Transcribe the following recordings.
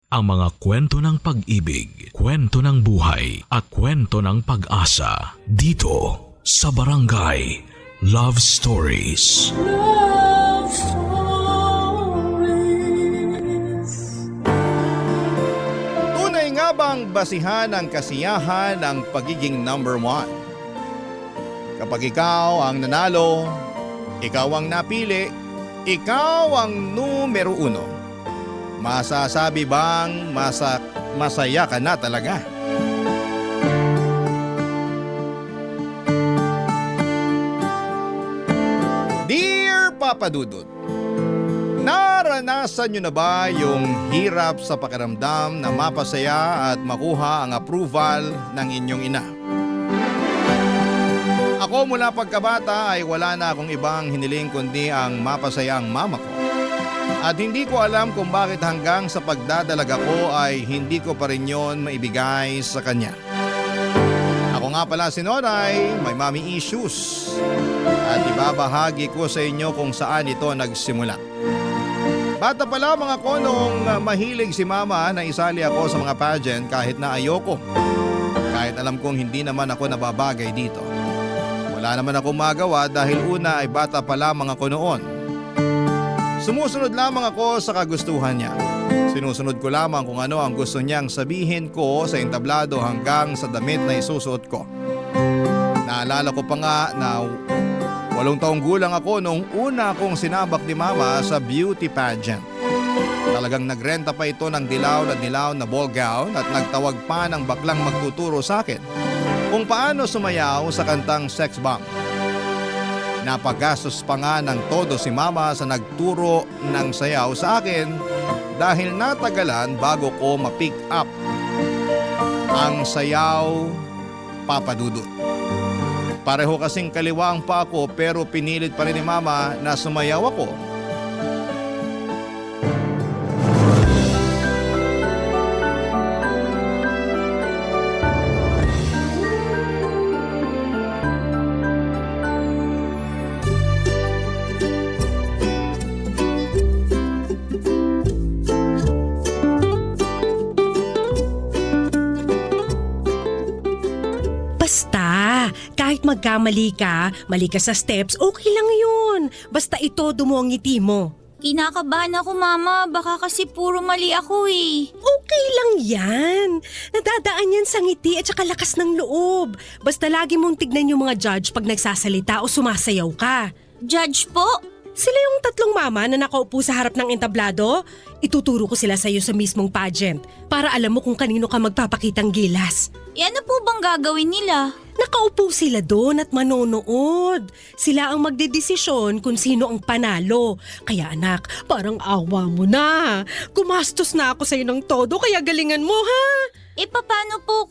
ang mga kwento ng pag-ibig, kwento ng buhay at kwento ng pag-asa dito sa Barangay Love Stories. Love Stories. Tunay nga bang basihan ang kasiyahan ng pagiging number one? Kapag ikaw ang nanalo, ikaw ang napili, ikaw ang numero uno. Masasabi bang masaya ka na talaga? Dear Papa Dudut, naranasan nyo na ba yung hirap sa pakiramdam na mapasaya at makuha ang approval ng inyong ina? Ako mula pagkabata ay wala na akong ibang hiniling kundi ang mapasaya ang mama ko. At hindi ko alam kung bakit hanggang sa pagdadalaga ko ay hindi ko pa rin yon maibigay sa kanya. Ako nga pala si Noray, may mommy issues. At ibabahagi ko sa inyo kung saan ito nagsimula. Bata pa lamang ako nung mahilig si mama na isali ako sa mga pageant kahit na ayoko. Kahit alam kong hindi naman ako nababagay dito. Wala naman akong magawa dahil una ay bata pa lamang ako noon. Sumusunod lamang ako sa kagustuhan niya. Sinusunod ko lamang kung ano ang gusto niyang sabihin ko sa entablado hanggang sa damit na isusuot ko. Naalala ko pa nga na 8 taong gulang ako nung una akong sinabak ni mama sa beauty pageant. Talagang nagrenta pa ito ng dilaw na ball gown at nagtawag pa ng baklang magtuturo sa akin kung paano sumayaw sa kantang Sex Bomb. Napagastos pa nga ng todo si mama sa nagturo ng sayaw sa akin dahil natagalan bago ko ma-pick up ang sayaw Papa Dudut. Pareho kasing kaliwang pa ako pero pinilit pa rin ni mama na sumayaw ako. Kahit magkamali ka, mali ka sa steps, okay lang yun. Basta ito, mo ang ngiti mo. Kinakabahan ako, Mama. Baka kasi puro mali ako eh. Okay lang yan. Nadadaan yan sa ngiti at saka lakas ng loob. Basta lagi mong tignan yung mga judge pag nagsasalita o sumasayaw ka. Judge po? Sila yung 3 mama na nakaupo sa harap ng entablado. Ituturo ko sila sa'yo sa mismong pageant para alam mo kung kanino ka magpapakitang gilas. Ano po bang gagawin nila? Nakaupo sila doon at manonood. Sila ang magdedesisyon kung sino ang panalo. Kaya anak, parang awa mo na. Gumastos na ako sa'yo ng todo kaya galingan mo ha. Paano po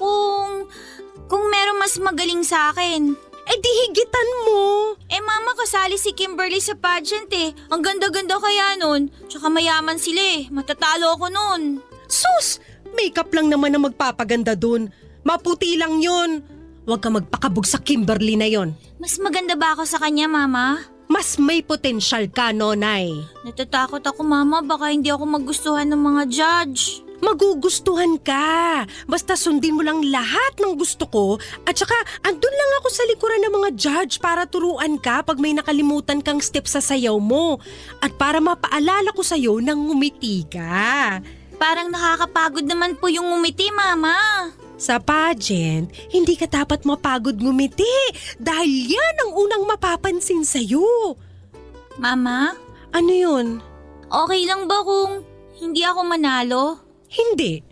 kung meron mas magaling sa akin? Di higitan mo. Mama, kasali si Kimberly sa pageant eh. Ang ganda-ganda kaya nun. Tsaka mayaman sila eh. Matatalo ako nun. Sus! Makeup lang naman ang magpapaganda dun. Maputi lang yun. Huwag ka magpakabog sa Kimberly na yon. Mas maganda ba ako sa kanya, Mama? Mas may potensyal ka, Nonay. Natatakot ako, Mama. Baka hindi ako magustuhan ng mga judge. Magugustuhan ka. Basta sundin mo lang lahat ng gusto ko at saka andun lang ako sa likuran ng mga judge para turuan ka pag may nakalimutan kang step sa sayaw mo at para mapaalala ko sa'yo nang ngumiti ka. Parang nakakapagod naman po yung ngumiti, Mama. Sa pageant, hindi ka dapat mapagod ngumiti dahil yan ang unang mapapansin sa'yo. Mama? Ano yun? Okay lang ba kung hindi ako manalo? Hindi.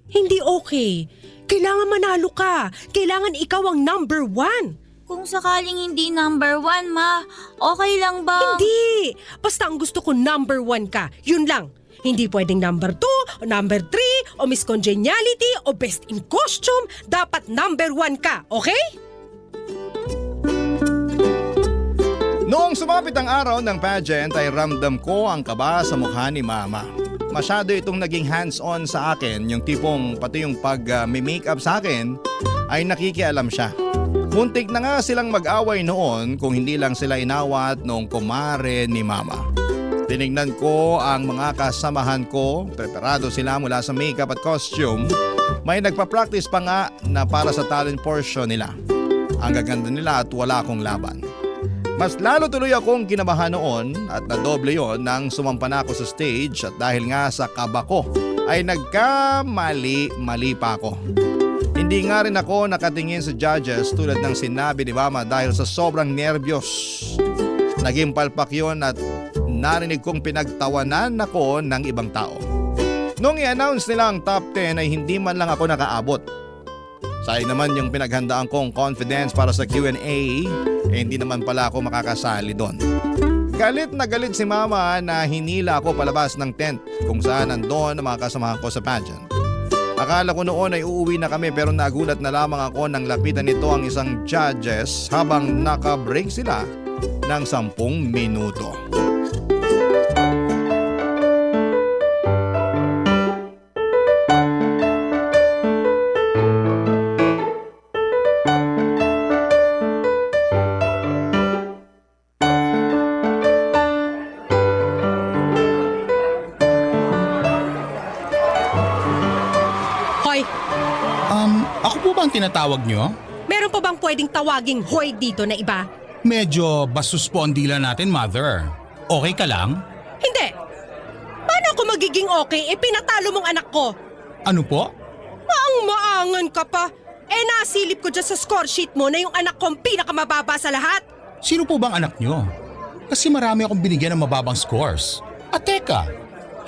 Hindi okay. Kailangan manalo ka. Kailangan ikaw ang number 1. Kung sakaling hindi number 1, Ma, okay lang ba? Hindi. Basta ang gusto ko number 1 ka. Yun lang. Hindi pwedeng number 2, o number 3, o Miss Congeniality, o Best in Costume. Dapat number 1 ka, okay? Noong sumapit ang araw ng pageant ay ramdam ko ang kaba sa mukha ni mama. Masyado itong naging hands-on sa akin, yung tipong pati yung pag-makeup sa akin ay nakikialam siya. Muntik na nga silang mag-away noon kung hindi lang sila inawat noong kumare ni mama. Tinignan ko ang mga kasamahan ko, preparado sila mula sa makeup at costume. May nagpa-practice pa nga na para sa talent portion nila. Ang gaganda nila at wala akong laban. Mas lalo tuloy akong kinabahan noon at nadoble yon nang sumampa na ako sa stage at dahil nga sa kaba ko ay nagkamali pa ako. Hindi nga rin ako nakatingin sa judges tulad ng sinabi ni Mama dahil sa sobrang nervyos. Naging palpak yun at narinig kong pinagtawanan ako ng ibang tao. Nung i-announce nila ang top 10 ay hindi man lang ako nakaabot. Sayang naman yung pinaghandaan kong confidence para sa Q&A, hindi naman pala ako makakasali doon. Galit na galit si Mama na hinila ako palabas ng tent kung saan nandoon ang mga kasamahan ko sa pageant. Akala ko noon ay uuwi na kami pero nagulat na lamang ako nang lapitan nito ang isang judges habang naka-break sila ng 10 minuto. Hoy, Ako po ba ang tinatawag nyo? meron pa bang pwedeng tawaging hoy dito na iba? Medyo bastos po ang dila natin, Mother. Okay ka lang? Hindi. Paano ako magiging okay pinatalo mong anak ko? Ano po? Maang-maangan ka pa. Nasilip ko dyan sa score sheet mo na yung anak ko ang pinakamababa sa lahat. Sino po bang anak nyo? Kasi marami akong binigyan ng mababang scores. At teka,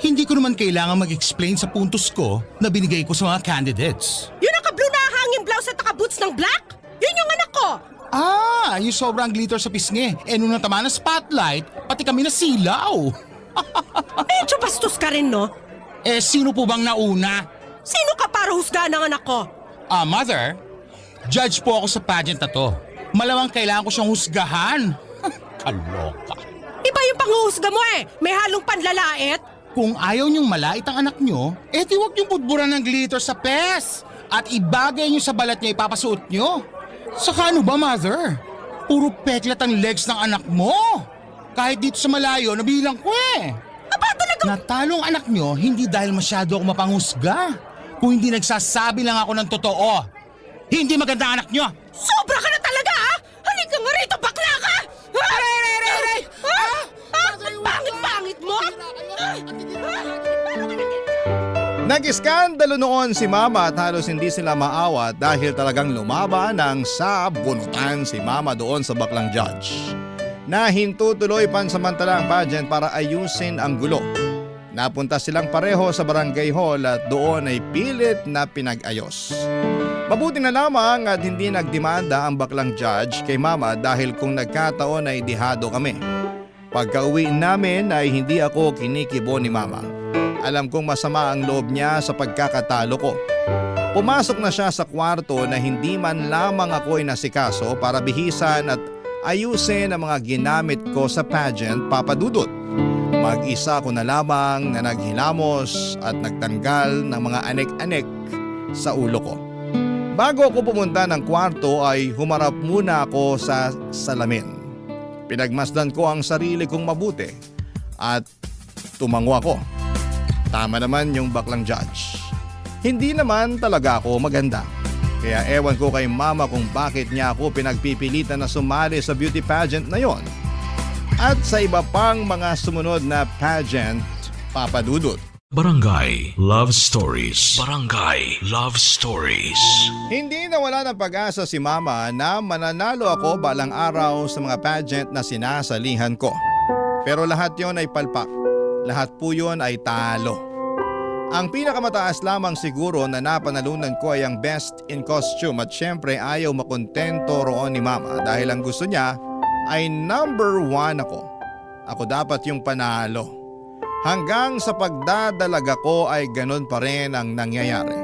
hindi ko naman kailangan mag-explain sa puntos ko na binigay ko sa mga candidates. Yung naka-blue na hanging blouse at naka-boots ng black? Yun yung anak ko. Yung sobrang glitter sa pisngi. Nung natama ng spotlight, pati kami nasilaw. Medyo bastos ka rin, no? Sino po bang nauna? Sino ka para husgahan ng anak ko? Mother, judge po ako sa pageant na to. Malamang kailangan ko siyang husgahan. Kaloka. Iba yung panghuhusga mo May halong panlalait. Kung ayaw niyong malait ang anak niyo, di huwag niyong budburan ng glitter sa pes. At ibagay niyo sa balat niya ipapasuot niyo. Saka ano ba, Mother? Puro peklat ang legs ng anak mo. Kahit dito sa malayo, nabilang ko Aba talaga? Natalo ang anak niyo hindi dahil masyado ako mapanghusga. Kung hindi nagsasabi lang ako ng totoo. Hindi maganda ang anak niyo. Sobra ka na talaga Halika nga rito, bakla ka! Aray! Pangit-pangit mo! Nag-iskandalo noon si Mama at halos hindi sila maawat dahil talagang lumaban ng sabunutan si Mama doon sa baklang judge. Nahinto tuloy pansamantala ang pageant para ayusin ang gulo. Napunta silang pareho sa barangay hall at doon ay pilit na pinag-ayos. Mabuti na lamang at hindi nagdemanda ang baklang judge kay Mama dahil kung nagkataon ay dihado kami. Pagka-uwi namin ay hindi ako kinikibo ni Mama. Alam kong masama ang loob niya sa pagkakatalo ko. Pumasok na siya sa kwarto na hindi man lamang ako inasikaso para bihisan at ayusin ang mga ginamit ko sa pageant, Papa Dudut. Mag-isa ko na lamang na naghilamos at nagtanggal ng mga anek-anek sa ulo ko. Bago ako pumunta ng kwarto ay humarap muna ako sa salamin. Pinagmasdan ko ang sarili kong mabuti at tumango ako. Tama naman yung baklang judge. Hindi naman talaga ako maganda. Kaya ewan ko kay Mama kung bakit niya ako pinagpipilitan na sumali sa beauty pageant na yon. At sa iba pang mga sumunod na pageant, Papa Dudut. Barangay Love Stories. Barangay Love Stories. Hindi nawala ng pag-asa si Mama na mananalo ako balang araw sa mga pageant na sinasalihan ko. Pero lahat yon ay palpak. Lahat po yun ay talo. Ang pinakamataas lamang siguro na napanalunan ko ay ang best in costume at syempre ayaw makontento roon ni Mama dahil ang gusto niya ay number 1 ako. Ako dapat yung panalo. Hanggang sa pagdadalaga ko ay ganun pa rin ang nangyayari.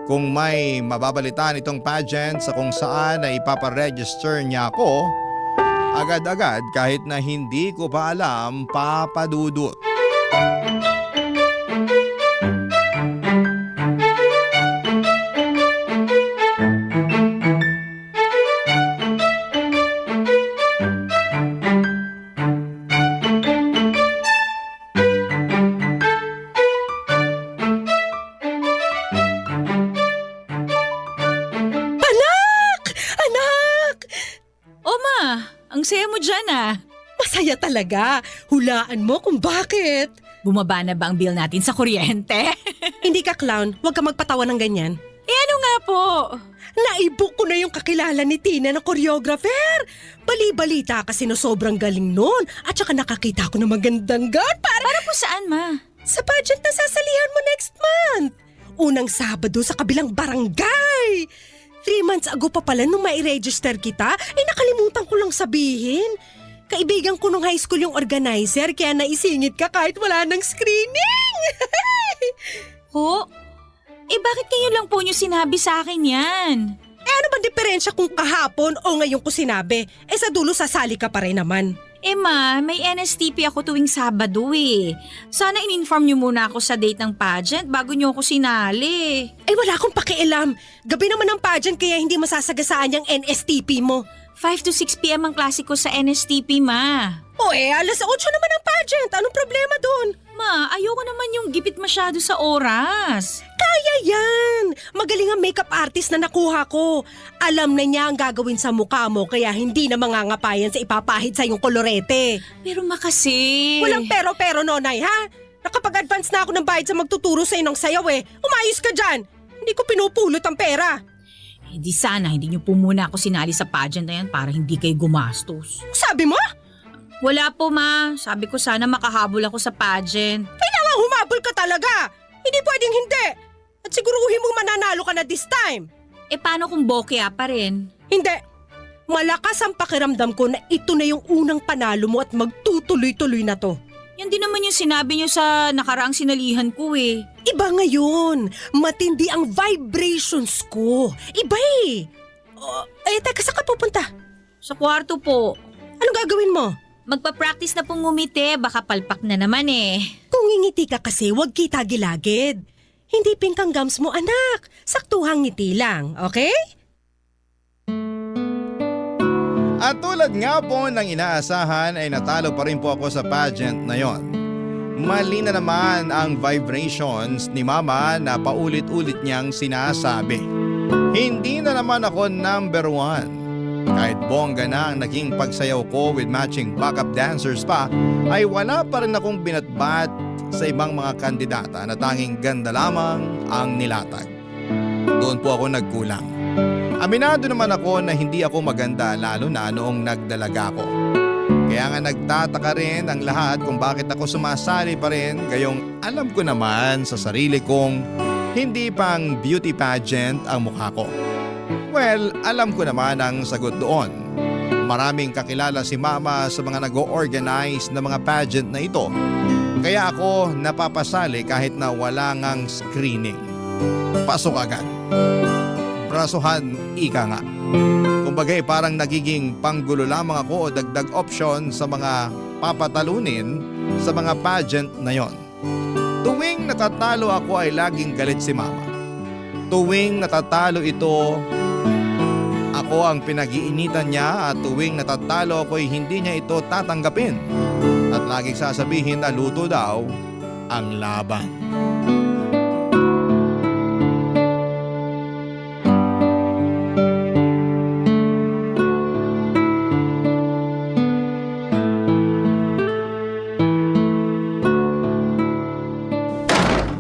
Kung may mababalitaan itong pageant sa kung saan ay ipaparegister niya ako, agad-agad kahit na hindi ko pa alam, Papa Dudut. saya mo dyan ah. Masaya talaga. Hulaan mo kung bakit. Bumaba na ba ang bill natin sa kuryente? Hindi ka clown, huwag ka magpatawa ng ganyan. Ano nga po? Naibok ko na yung kakilala ni Tina na choreographer. Bali-balita kasi na sobrang galing nun. At saka nakakita ko ng magandang gown Para po saan ma? sa pageant na sasalihan mo next month. Unang Sabado sa kabilang barangay. 3 months ago pa pala nung mai-register kita, nakalimutan ko lang sabihin. Kaibigan ko nung high school yung organizer kaya naisingit ka kahit wala ng screening. Ho? Bakit kayo lang po niyo sinabi sa akin yan? Ano ba diferensya kung kahapon o ngayon ko sinabi? Sa dulo sasali ka pa rin naman. Ma, may NSTP ako tuwing Sabado eh. Sana in-inform niyo muna ako sa date ng pageant bago niyo ako sinali. Wala akong pakialam. Gabi naman ang pageant kaya hindi masasagasaan yung NSTP mo. 5 to 6 p.m. ang klase ko sa NSTP, ma. Alas 8 naman ang pageant. Anong problema doon? Ma, ayoko naman yung gipit masyado sa oras. Kaya yan! Magaling ang makeup artist na nakuha ko. Alam na niya ang gagawin sa mukha mo kaya hindi na mangangapayan sa ipapahid sa iyong kolorete. Pero ma kasi… Walang pero-pero, Nonay, ha? Nakapag-advance na ako ng bayad sa magtuturo sa inong sayaw Umayos ka dyan! Hindi ko pinupulot ang pera. Di sana hindi niyo po muna ako sinali sa pageant na yan para hindi kayo gumastos. Sabi mo? Wala po, ma. Sabi ko sana makahabol ako sa pageant. Kailangan humabol ka talaga! Hindi pwedeng hindi! At siguruhin mong mananalo ka na this time! Paano kung bokeh pa rin? Hindi! Malakas ang pakiramdam ko na ito na yung unang panalo mo at magtutuloy-tuloy na to. Yan din naman yung sinabi niyo sa nakaraang sinalihan ko eh. Iba ngayon. Matindi ang vibrations ko. Iba teka, saan ka pupunta? Sa kwarto po. Anong gagawin mo? Magpa-practice na pong ngumiti, baka palpak na naman eh. Kung ngingiti ka kasi, huwag kita gilagid. Hindi pink ang gums mo, anak. Saktuhang ngiti lang, okay? At tulad nga po ng inaasahan ay natalo pa rin po ako sa pageant na yon. Mali na naman ang vibrations ni Mama na paulit-ulit niyang sinasabi. Hindi na naman ako number 1. Kahit bongga na ang naging pagsayaw ko with matching backup dancers pa, ay wala pa rin akong binatbat sa ibang mga kandidata na tanging ganda lamang ang nilatag. Doon po ako nagkulang. Aminado naman ako na hindi ako maganda lalo na noong nagdalaga ko. Kaya nga nagtataka rin ang lahat kung bakit ako sumasali pa rin gayong alam ko naman sa sarili kong hindi pang beauty pageant ang mukha ko. Well, alam ko naman ang sagot doon. Maraming kakilala si Mama sa mga nag-o-organize na mga pageant na ito. Kaya ako napapasali kahit na wala ngang screening. Pasok agad. Brasuhan, ika nga. Kumbaga parang nagiging panggulo lamang ako o dagdag option sa mga papatalunin sa mga pageant na yon. Tuwing natatalo ako ay laging galit si Mama. Tuwing natatalo ito, ako ang pinag-iinitan niya at tuwing natatalo ako ay hindi niya ito tatanggapin. At laging sasabihin na luto daw ang laban.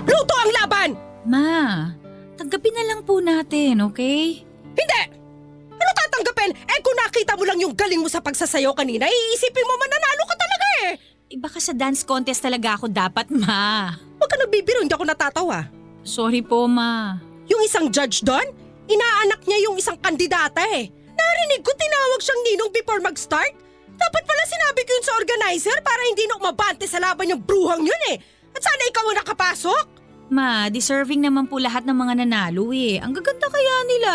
Luto ang laban! Ma, tanggapin na lang po natin, okay? Hindi! Ano tatanggapin? Kung nakita mo lang yung galing mo sa pagsasayaw kanina, iisipin mo mananalo ka talaga Baka sa dance contest talaga ako dapat, ma. Huwag ka nagbibiro, hindi ako natatawa. Sorry po, ma. Yung isang judge doon, inaanak niya yung isang kandidata Narinig ko tinawag siyang ninong before mag-start. Dapat pala sinabi ko yun sa organizer para hindi na umabante sa laban yung bruhang yun At sana ikaw ang nakapasok. Ma, deserving naman po lahat ng mga nanalo Ang gaganda kaya nila.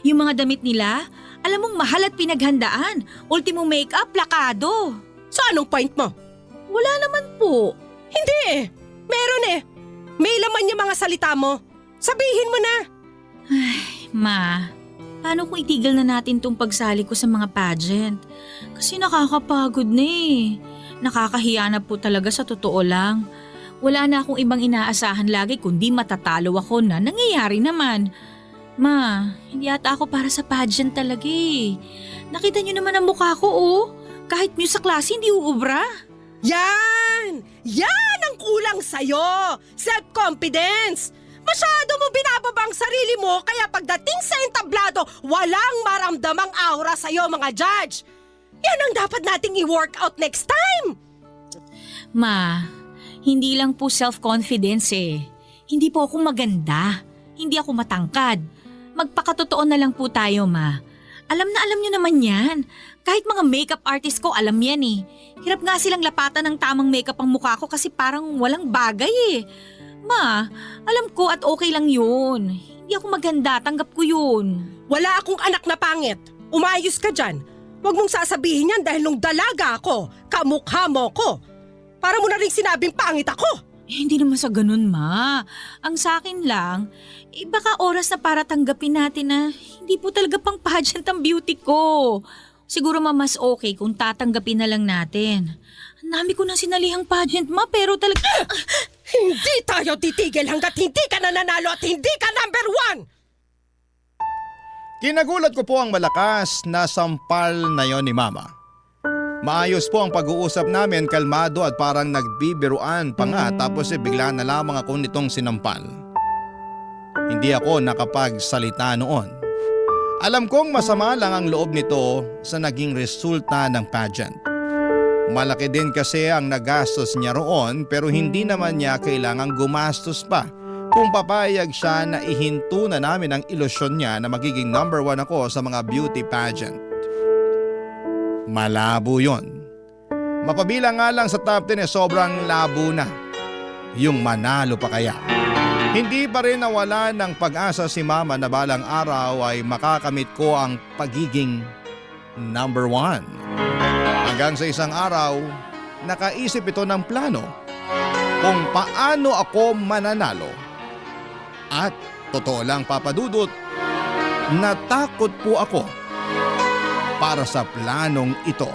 Yung mga damit nila, alam mong mahal at pinaghandaan. Ultimo make-up, plakado. So anong point mo? Wala naman po. Hindi Meron May laman yung mga salita mo. Sabihin mo na. Ma, paano kung itigil na natin tong pagsali ko sa mga pageant? Kasi nakakapagod na Nakakahiya na po talaga sa totoo lang. Wala na akong ibang inaasahan lagi kundi matatalo ako na nangyayari naman. Ma, hindi ata ako para sa pageant talaga Nakita niyo naman ang mukha ko Kahit muse sa klase, hindi uubra. Yan! Yan ang kulang sa'yo! Self-confidence! Masyado mo binababa ang sarili mo kaya pagdating sa entablado, walang maramdamang aura sa'yo mga judge! Yan ang dapat nating i-work out next time! Ma, hindi lang po self-confidence eh. Hindi po ako maganda. Hindi ako matangkad. Magpakatotoo na lang po tayo, Ma. Alam niyo naman yan. Kahit mga makeup artist ko, alam yan eh. Hirap nga silang lapatan ng tamang makeup ang mukha ko kasi parang walang bagay eh. Ma, alam ko at okay lang yun. Hindi ako maganda, tanggap ko yun. Wala akong anak na pangit. Umayos ka dyan. Huwag mong sasabihin yan dahil nung dalaga ako, kamukha mo ko. Para mo na rin sinabing pangit ako. Hindi naman sa ganun, Ma. Ang sa akin lang, baka oras na para tanggapin natin na hindi po talaga pang pageant ang beauty ko. Siguro mas okay kung tatanggapin na lang natin. Ang dami ko na sinalihang pageant, Ma, pero talaga... Hindi tayo titigil hanggat hindi ka nananalo at hindi ka number 1! Kinagulat ko po ang malakas na sampal na yon ni Mama. Maayos po ang pag-uusap namin, kalmado at parang nagbibiruan pa nga tapos bigla na lamang ako nitong sinampal. Hindi ako nakapagsalita noon. Alam kong masama lang ang loob nito sa naging resulta ng pageant. Malaki din kasi ang nagastos niya roon pero hindi naman niya kailangang gumastos pa kung papayag siya na ihinto na namin ang ilusyon niya na magiging number 1 ako sa mga beauty pageant. Malabo yon. Mapabilang nga lang sa top 10 sobrang labo na. Yung manalo pa kaya. Hindi pa rin nawala ng pag-asa si Mama na balang araw ay makakamit ko ang pagiging number 1. Hanggang sa isang araw, nakaisip ito ng plano kung paano ako mananalo. At totoo lang papadudot, natakot po ako para sa planong ito.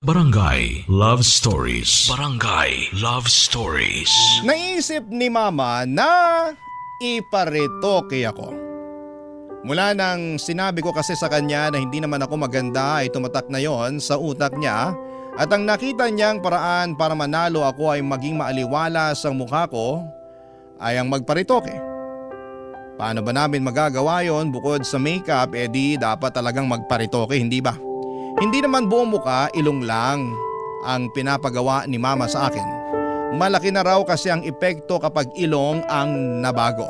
Barangay Love Stories. Barangay Love Stories. Naisip ni Mama na iparetoke ako. Mula nang sinabi ko kasi sa kanya na hindi naman ako maganda ay tumatak na yon sa utak niya at ang nakita niyang paraan para manalo ako ay maging maaliwalas ang mukha ko ay ang magparetoke. Paano ba namin magagawa yon bukod sa makeup di dapat talagang magparetoke, hindi ba? Hindi naman buong mukha, ilong lang ang pinapagawa ni Mama sa akin. Malaki na raw kasi ang epekto kapag ilong ang nabago.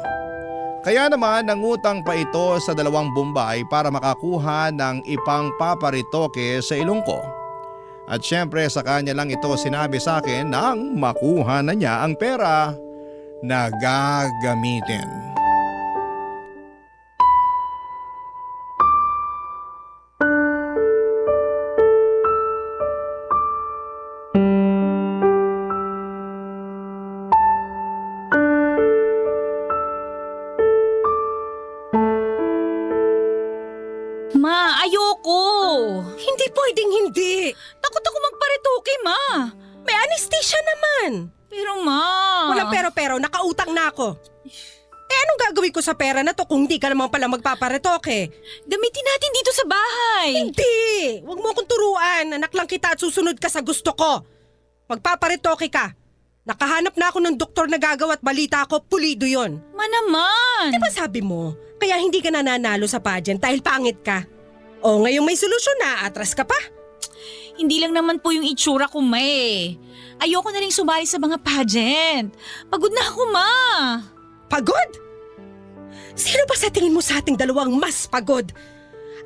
Kaya naman nangutang pa ito sa 2 Bombay para makakuha ng ipang paparitoke sa ilong ko. At syempre sa kanya lang ito sinabi sa akin nang makuha na niya ang pera na gagamitin. Ma, ayoko. Hindi pwedeng hindi. Takot ako magparetoke, Ma. May anesthesia naman. Pero Ma... Walang pero-pero, nakautang na ako. Anong gagawin ko sa pera na to kung hindi ka naman pala magpaparetoke? Gamitin natin dito sa bahay. Hindi! Huwag mo akong turuan. Anak lang kita at susunod ka sa gusto ko. Magpaparetoke ka. Nakahanap na ako ng doktor na gagawa at balita ko, pulido yon. Ma naman. Di ba sabi mo, kaya hindi ka nananalo sa pageant dahil pangit ka? O ngayong may solusyon na, atras ka pa? Hindi lang naman po yung itsura ko, Ma eh. Ayoko na rin sumali sa mga pageant. Pagod na ako, Ma. Pagod? Sino ba sa tingin mo sa ating dalawang mas pagod?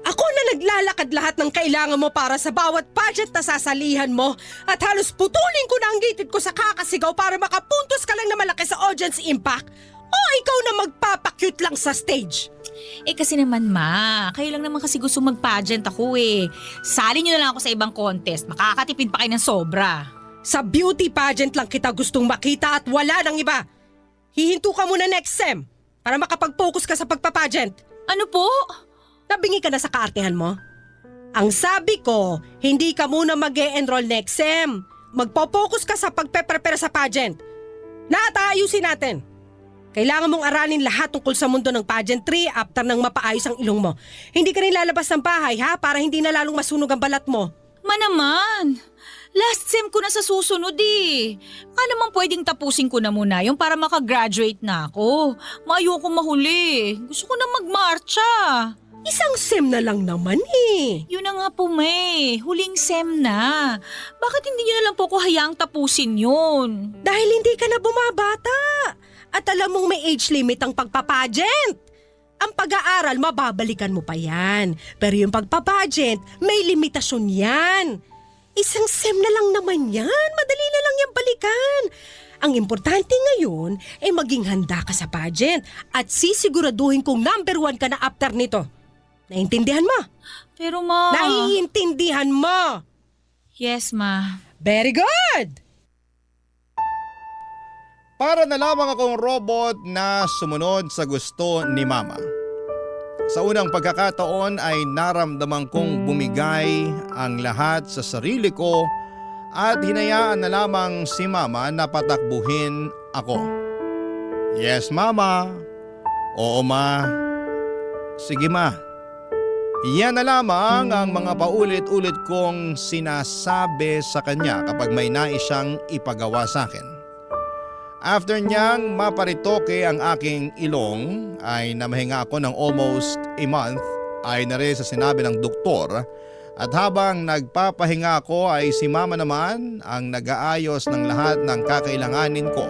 Ako na naglalakad lahat ng kailangan mo para sa bawat pageant na sasalihan mo at halos putulin ko na ang gitid ko sa kakasigaw para makapuntos ka lang na malaki sa audience impact o ikaw na magpapakyut lang sa stage. Eh kasi naman, Ma, kayo lang naman kasi gusto mag-pageant ako eh. Sali nyo na lang ako sa ibang contest. Makakatipid pa kayo ng sobra. Sa beauty pageant lang kita gustong makita at wala nang iba. Hihinto ka muna next sem para makapag-focus ka sa pagpapageant. Ano po? Nabingi ka na sa kaartehan mo? Ang sabi ko, hindi ka muna mag-e-enroll next sem. Magpo-focus ka sa pagpe-prepare sa pageant. Lahat aayusin natin. Kailangan mong aralin lahat tungkol sa mundo ng pageantry after nang mapaayos ang ilong mo. Hindi ka rin lalabas ng bahay ha para hindi na lalong masunog ang balat mo. Ma naman, last sem ko na sa susunod eh. Baka naman pwedeng tapusin ko na muna yung para makagraduate na ako. Ayoko mahuli. Gusto ko na magmarcha. Isang sem na lang naman eh. Yun na nga po, May. Huling sem na. Bakit hindi niyo na lang po ko hayaang tapusin yun? Dahil hindi ka na bumabata. At alam mong may age limit ang pagpapageant. Ang pag-aaral, mababalikan mo pa yan. Pero yung pagpapageant, may limitasyon yan. Isang sem na lang naman yan. Madali na lang yan balikan. Ang importante ngayon ay maging handa ka sa pageant at sisiguraduhin kung number 1 ka na after nito. Naintindihan mo? Pero ma... Naiintindihan mo? Yes, ma. Very good! Para na lamang akong robot na sumunod sa gusto ni Mama. Sa unang pagkakataon ay naramdaman kong bumigay ang lahat sa sarili ko at hinayaan na lamang si Mama na patakbuhin ako. Yes, Mama. Oo, Ma. Sige, Ma. Yan na lamang ang mga paulit-ulit kong sinasabi sa kanya kapag may nais siyang ipagawa sa akin. After niyang maparitoke ang aking ilong ay namahinga ako ng almost a month ay na rin sa sinabi ng doktor at habang nagpapahinga ako ay si Mama naman ang nag-aayos ng lahat ng kakailanganin ko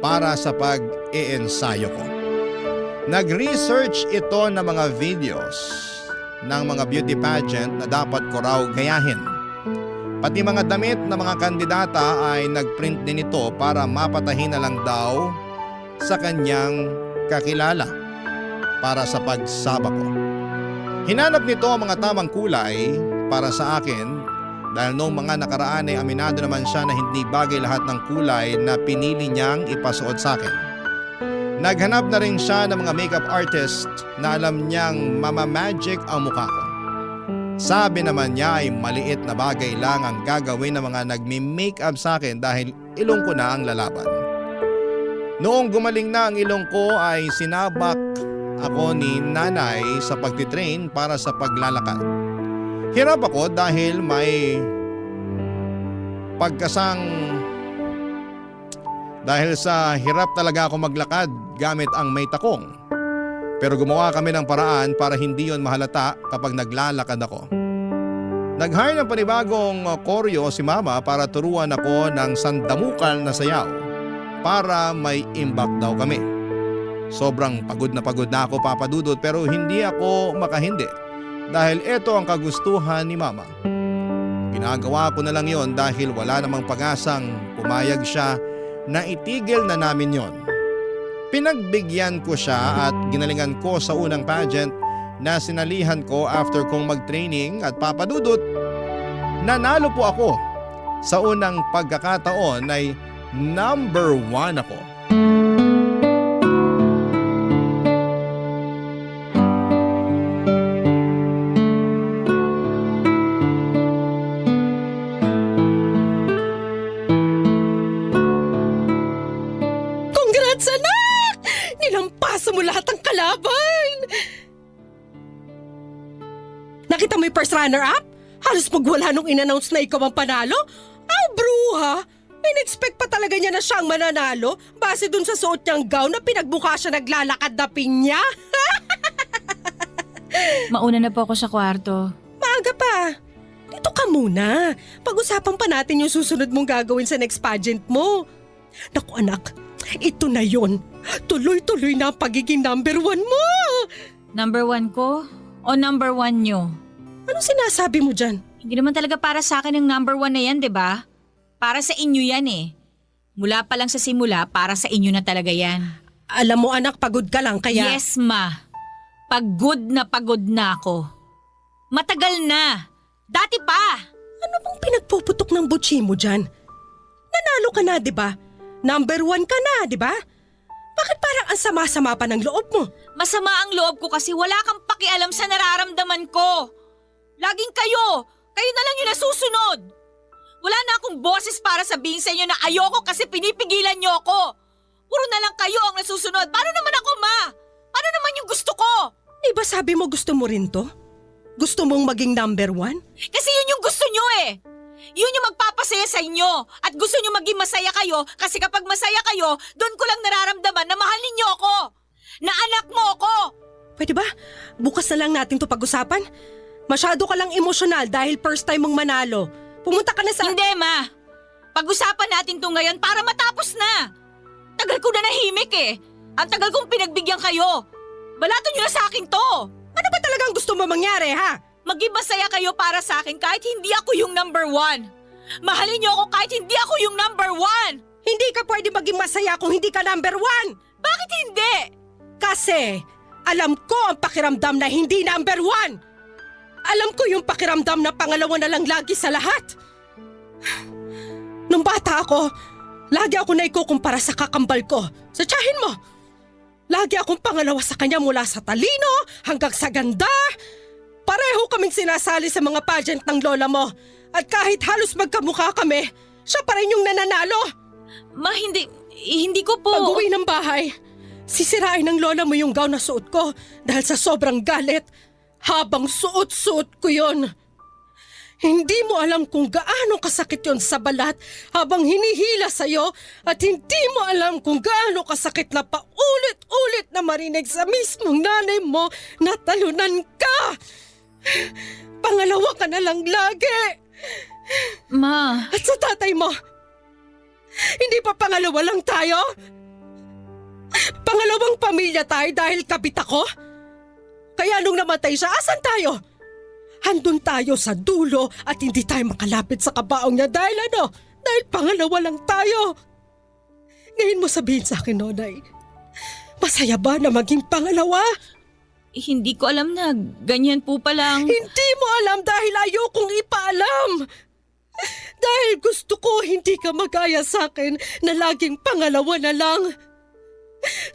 para sa pag-iensayo ko. Nag-research ito ng mga videos ng mga beauty pageant na dapat ko raw gayahin. Pati mga damit ng mga kandidata ay nagprint din ito para mapatahin na lang daw sa kanyang kakilala para sa pagsaba ko. Hinanap nito ang mga tamang kulay para sa akin dahil noong mga nakaraan ay aminado naman siya na hindi bagay lahat ng kulay na pinili niyang ipasuot sa akin. Naghanap na rin siya ng mga makeup artist na alam niyang mamamagic ang mukha ko. Sabi naman niya ay maliit na bagay lang ang gagawin ng mga nagmi-makeup sa akin dahil ilong ko na ang lalaban. Noong gumaling na ang ilong ko ay sinabak ako ni nanay sa pagtitrain para sa paglalakad. Hirap ako dahil may dahil sa hirap talaga ako maglakad gamit ang may takong. Pero gumawa kami ng paraan para hindi yon mahalata kapag naglalakad ako. Nag-hire ng panibagong koryo si Mama para turuan ako ng sandamukal na sayaw para may imbak daw kami. Sobrang pagod na ako, Papa Dudut, pero hindi ako makahindi dahil ito ang kagustuhan ni Mama. Ginagawa ko na lang yon dahil wala namang pag-asang pumayag siya na itigil na namin yon. Pinagbigyan ko siya at ginalingan ko sa unang pageant na sinalihan ko after kong mag-training at Papa Dudut, nanalo po ako. Sa unang pagkakataon ay number 1 ako. Congrats, anak! Nilampasan mo lahat ng kalaban! Nakita mo yung first runner-up? Halos pagwala nung in-announce na ikaw ang panalo? Bruha! In-expect pa talaga niya na siyang mananalo base dun sa suot niyang gown na pinagbuka siya naglalakad na pinya? Mauna na po ako sa kwarto. Maaga pa. Dito ka muna. Pag-usapan pa natin yung susunod mong gagawin sa next pageant mo. Naku anak, ito na yon. Tuloy-tuloy na ang pagiging number 1 mo. Number 1 ko o number 1 nyo? Anong sinasabi mo dyan? Hindi naman talaga para sa akin ang number 1 na yan, di ba? Para sa inyo yan eh. Mula pa lang sa simula, para sa inyo na talaga yan. Alam mo anak, pagod ka lang kaya… Yes, ma. Pagod na ako. Matagal na. Dati pa. Ano bang pinagpuputok ng butsi mo dyan? Nanalo ka na, di ba? Number 1 ka na, di ba? Bakit parang ang sama-sama pa ng loob mo? Masama ang loob ko kasi wala kang pakialam sa nararamdaman ko. Laging kayo na lang yung nasusunod. Wala na akong boses para sabihin sa inyo na ayoko kasi pinipigilan niyo ako. Puro na lang kayo ang nasusunod. Paano naman ako, ma? Paano naman yung gusto ko? Di ba sabi mo gusto mo rin to? Gusto mong maging number 1? Kasi yun yung nyo eh. Yun yung magpapasaya sa inyo. At gusto nyo maging masaya kayo kasi kapag masaya kayo, doon ko lang nararamdaman na mahal ninyo ako. Na anak mo ako. Pwede ba? Bukas na lang natin to pag-usapan? Masyado ka lang emosyonal dahil first time mong manalo. Pumunta ka na sa... Hindi, Ma. Pag-usapan natin to ngayon para matapos na. Tagal ko na nahimik eh. Ang tagal kong pinagbigyan kayo. Balato nyo na sa akin to. Ano ba talagang gusto mo mangyari, ha? Maging masaya kayo para sa akin kahit hindi ako yung number 1. Mahalin niyo ako kahit hindi ako yung number 1. Hindi ka pwede maging masaya kung hindi ka number 1. Bakit hindi? Kasi alam ko ang pakiramdam na hindi number 1. Alam ko yung pakiramdam na pangalawa na lang lagi sa lahat. Nung bata ako, lagi ako naikukumpara sa kakambal ko, sa tiyahin mo. Lagi akong pangalawa sa kanya mula sa talino hanggang sa ganda. Pareho kaming sinasali sa mga pageant ng lola mo. At kahit halos magkamukha kami, siya pa rin yung nananalo. Ma, hindi ko po... Pag-uwi ng bahay, sisirain ng lola mo yung gown na suot ko dahil sa sobrang galit. Habang suot-suot ko yon. Hindi mo alam kung gaano kasakit yon sa balat habang hinihila sa'yo at hindi mo alam kung gaano kasakit na paulit-ulit na marinig sa mismong nanay mo na talunan ka. Pangalawa ka na lang lagi. Ma... At sa tatay mo, hindi pa pangalawa lang tayo? Pangalawang pamilya tayo dahil kabit ako? Kaya nung namatay siya, asan tayo? Handun tayo sa dulo at hindi tayo makalapit sa kabaong niya dahil ano? Dahil pangalawa lang tayo. Ngayon mo sabihin sa akin, Nonay, masaya ba na maging pangalawa? Hindi ko alam na ganyan po palang... Hindi mo alam dahil ayokong ipaalam. Dahil gusto ko hindi ka magaya sa akin na laging pangalawa na lang.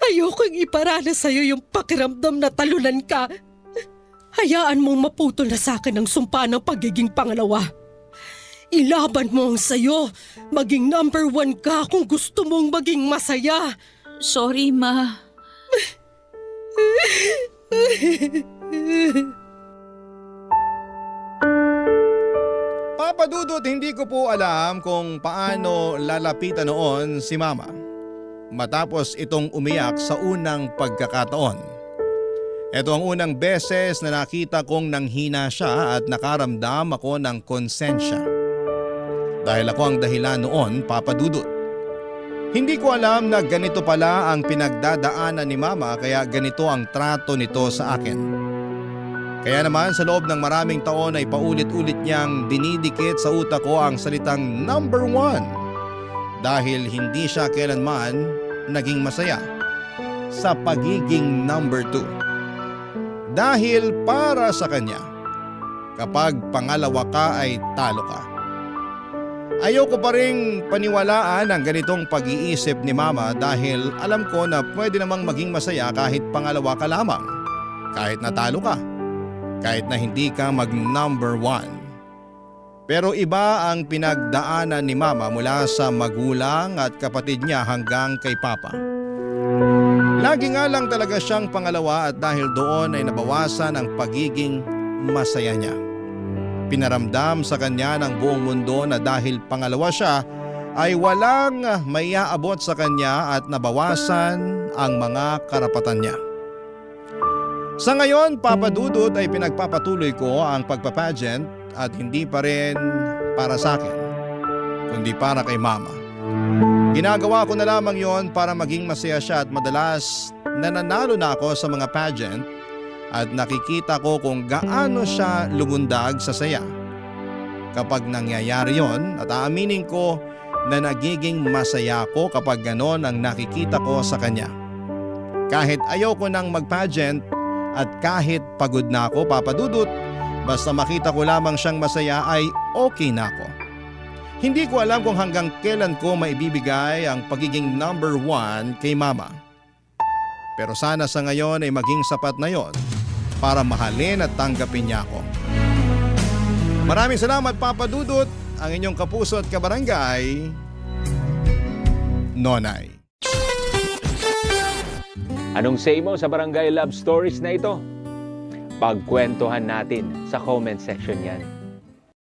Ayokong iparana sa'yo yung pakiramdam na talunan ka. Hayaan mong maputol na sa akin ang sumpa ng pagiging pangalawa. Ilaban mo ang sayo. Maging number 1 ka kung gusto mong maging masaya. Sorry, Ma. Papa Dudut, hindi ko po alam kung paano lalapitan noon si Mama matapos itong umiyak sa unang pagkakataon. Ito ang unang beses na nakita kong nanghina siya at nakaramdam ako ng konsensya. Dahil ako ang dahilan noon, Papa Dudut. Hindi ko alam na ganito pala ang pinagdadaanan ni Mama kaya ganito ang trato nito sa akin. Kaya naman sa loob ng maraming taon ay paulit-ulit niyang dinidikit sa utak ko ang salitang number 1 dahil hindi siya kailanman naging masaya sa pagiging number 2. Dahil para sa kanya, kapag pangalawa ka ay talo ka. Ayoko pa ring paniwalaan ang ganitong pag-iisip ni Mama dahil alam ko na pwede namang maging masaya kahit pangalawa ka lamang. Kahit natalo ka. Kahit na hindi ka mag-number 1. Pero iba ang pinagdaanan ni Mama mula sa magulang at kapatid niya hanggang kay Papa. Lagi nga lang talaga siyang pangalawa at dahil doon ay nabawasan ang pagiging masaya niya. Pinaramdam sa kanya ng buong mundo na dahil pangalawa siya ay walang maiaabot sa kanya at nabawasan ang mga karapatan niya. Sa ngayon, Papa Dudut, ay pinagpapatuloy ko ang pagpapageant at hindi pa rin para sa akin, kundi para kay Mama. Ginagawa ko na lamang yon para maging masaya siya at madalas nananalo na ako sa mga pageant at nakikita ko kung gaano siya lumundag sa saya. Kapag nangyayari yon at aaminin ko na nagiging masaya ko kapag ganon ang nakikita ko sa kanya. Kahit ayoko nang mag-pageant at kahit pagod na ako, Papa Dudut, basta makita ko lamang siyang masaya ay okay na ako. Hindi ko alam kung hanggang kailan ko maibibigay ang pagiging number 1 kay Mama. Pero sana sa ngayon ay maging sapat na yon para mahalin at tanggapin niya ako. Maraming salamat, Papa Dudut, ang inyong kapuso at kabarangay, Nonay. Anong say mo sa Barangay Love Stories na ito? Pagkwentuhan natin sa comment section yan.